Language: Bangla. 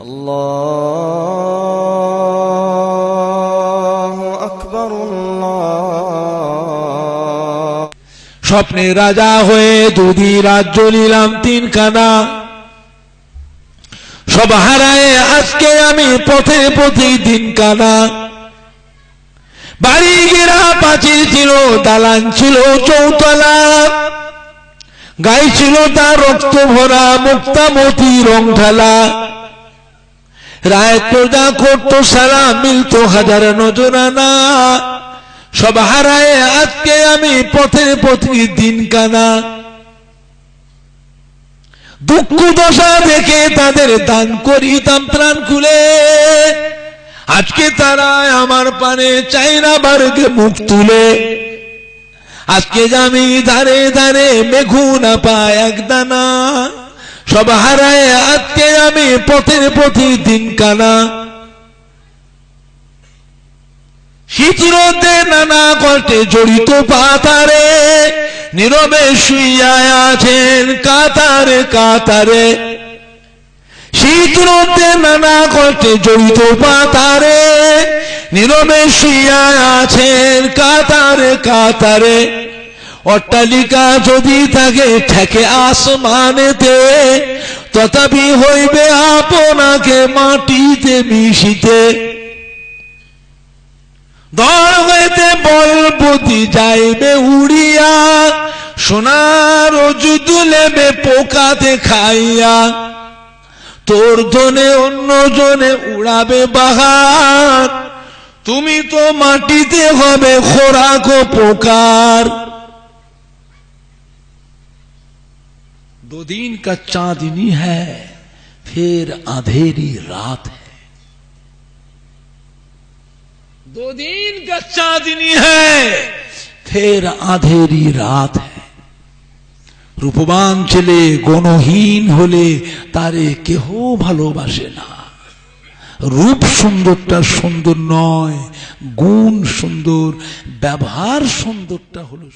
আল্লাহু আকবার আল্লাহ। স্বপ্নে রাজা হয়ে দুদি রাজ্য নিলাম তিনখানা, সব হারায় আজকে আমি পথে পথে দিন কানা। বাড়ি ঘেরা পাঁচিল ছিল, দালান ছিল চৌতলা, গায়ে ছিল তার রক্ত ভরা মুক্তামতি রং ঢালা। রায় প্রজা করত সারা, মিলত হাজার নজরানা, সব হারায় আজকে আমি পথে পথে দিন কানা। দুঃখ দশা দেখে তাদের দান করিতাম ত্রাণ খুলে, আজকে তারা আমার পানে চাই না বারকে মুখ তুলে। আজকে আমি ধারে ধারে মেঘু না পায় এক দানা, সব হারায় আজকে আমি পথের পথে দিন কানা। শীতরোদে নানা কষ্টে জড়িত পাতারে, নীরবে শুইয়া আছেন কাতারে কাতারে। শীতরোদে নানা কষ্টে জড়িত পাতারে, নীরবে শুইয়া আছেন কাতারে কাতারে। অট্টালিকা যদি থাকে ঠেকে আসমানেতে, তথাপি হইবে আপনাকে মাটিতে মিশিতে। দর হইতে বলবতী যাইবে উড়িয়া, সোনার অযুত লেবে পোকাতে খাইয়া। তোর জনে অন্য জনে উড়াবে বাহার, তুমি তো মাটিতে হবে খোরাক ও পোকার। दो दिन का चांदनी है फिर अंधेरी रात है, दो दिन का चांदनी है फिर अंधेरी रात है। रूपवान ছেলে গুণহীন হলে তারে কেহ ভালোবাসে না। রূপ সুন্দরটা সুন্দর নয়, গুণ সুন্দর, ব্যবহার সুন্দরটা হলো